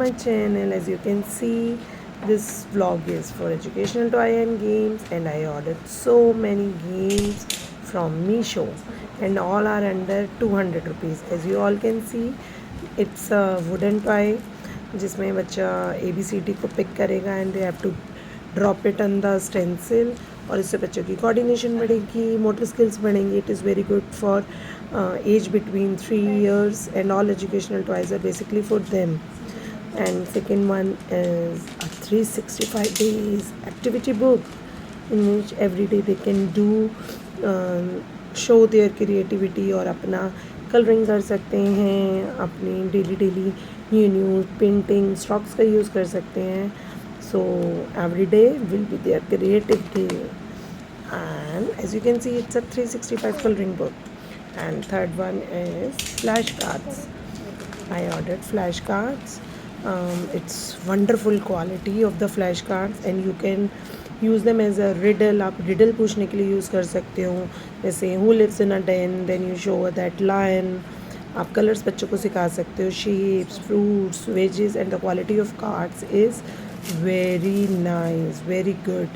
my channel. As you can see, this vlog is for educational toy and games, and I ordered so many games from Meesho, and all are under 200 rupees. As you all can see, it's a wooden toy जिसमें बच्चा ABCD को pick करेगा and they have to drop it on the stencil, और इससे बच्चों की coordination बढ़ेगी, motor skills बढ़ेंगी. It is very good for age between 3 years, and all educational toys are basically for them. And second one is a 365 days activity book in which every day they can do show their creativity और अपना colouring कर सकते हैं, अपनी daily new painting strokes का use कर सकते हैं. So every day will be there creative day. And as you can see, it's a 365 coloring book. And third one is flashcards. I ordered flashcards. It's wonderful quality of the flashcards, and you can use them as a riddle. आप riddle पूछने के लिए use कर सकते हो. जैसे who lives in a den, then you show that lion. आप colours बच्चों को सिखा सकते हो, shapes, fruits, wages, and the quality of cards is very nice, very good.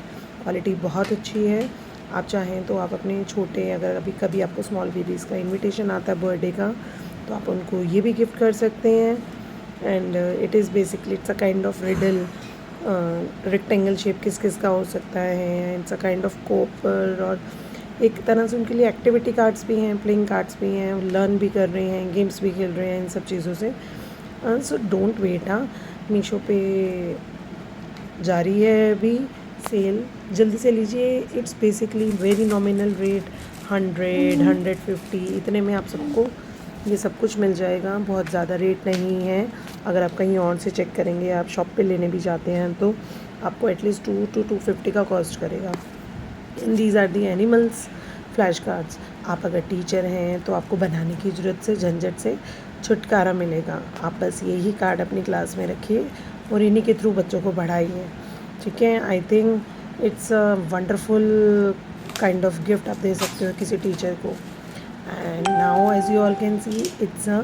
Quality बहुत अच्छी है. आप चाहें तो आप अपने छोटे, अगर अभी कभी आपको स्मॉल बेबीज़ का इनविटेशन आता है बर्थडे का, तो आप उनको ये भी गिफ्ट कर सकते हैं. And it is basically it's a kind of riddle. Rectangle shape किस किस का हो सकता है, it's a kind of copper, और एक तरह से उनके लिए एक्टिविटी कार्ड्स भी हैं, प्लेइंग कार्ड्स भी हैं, लर्न भी कर रहे हैं, गेम्स भी खेल रहे हैं इन सब चीज़ों से. So don't wait. मीशो पे जारी है अभी सेल, जल्दी से लीजिए. It's basically very nominal rate, 100-150 इतने में आप सबको ये सब कुछ मिल जाएगा. बहुत ज़्यादा रेट नहीं है. अगर आप कहीं और से चेक करेंगे, आप शॉप पे लेने भी जाते हैं, तो आपको एटलीस्ट 2 to 250 का कॉस्ट करेगा. These are the animals flash cards. आप अगर टीचर हैं तो आपको बनाने की ज़रूरत से, झंझट से छुटकारा मिलेगा. आप बस यही कार्ड अपनी क्लास में रखिए और इन्हीं के थ्रू बच्चों को बढ़ाइए. ठीक है. I think it's a wonderful kind of gift आप दे सकते हो किसी टीचर को. And now as you all can see, it's a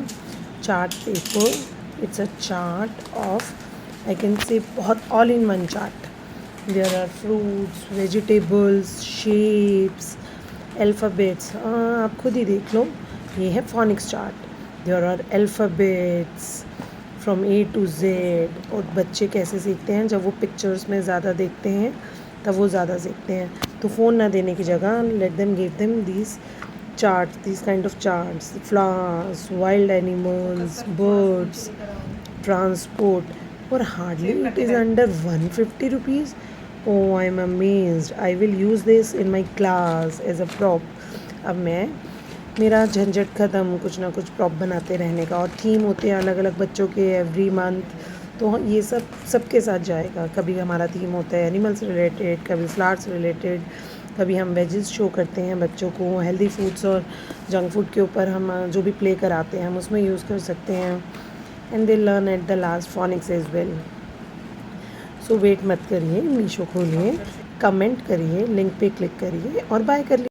chart paper. It's a chart of, I can say, बहुत all in one chart. There are fruits, vegetables, shapes, alphabets. आप खुद ही देख लो. ये है phonics chart. There are alphabets from A to Z. और बच्चे कैसे सीखते हैं, जब वो पिक्चर्स में ज़्यादा देखते हैं तब वो ज़्यादा सीखते हैं. तो फ़ोन ना देने की जगह let them give them these charts, these kind of charts. Flowers, wild animals, birds, transport. और hardly it is under 150 rupees. Oh, I'm amazed. I will use this in my class as a prop. अब मेरा झंझट ख़त्म कुछ ना कुछ prop बनाते रहने का. और थीम होते हैं अलग अलग बच्चों के एवरी मंथ, तो ये सब सबके साथ जाएगा. कभी हमारा थीम होता है एनिमल्स रिलेटेड, कभी फ्लावर्स रिलेटेड, कभी हम वेजेस शो करते हैं बच्चों को. हेल्दी फूड्स और जंक फूड के ऊपर हम जो भी प्ले कराते हैं हम उसमें यूज़ कर सकते हैं. And they learn at the last phonics as well. So wait मत करिए, मीशो खोलिए, कमेंट करिए, लिंक पे क्लिक करिए और बाय कर लीजिए.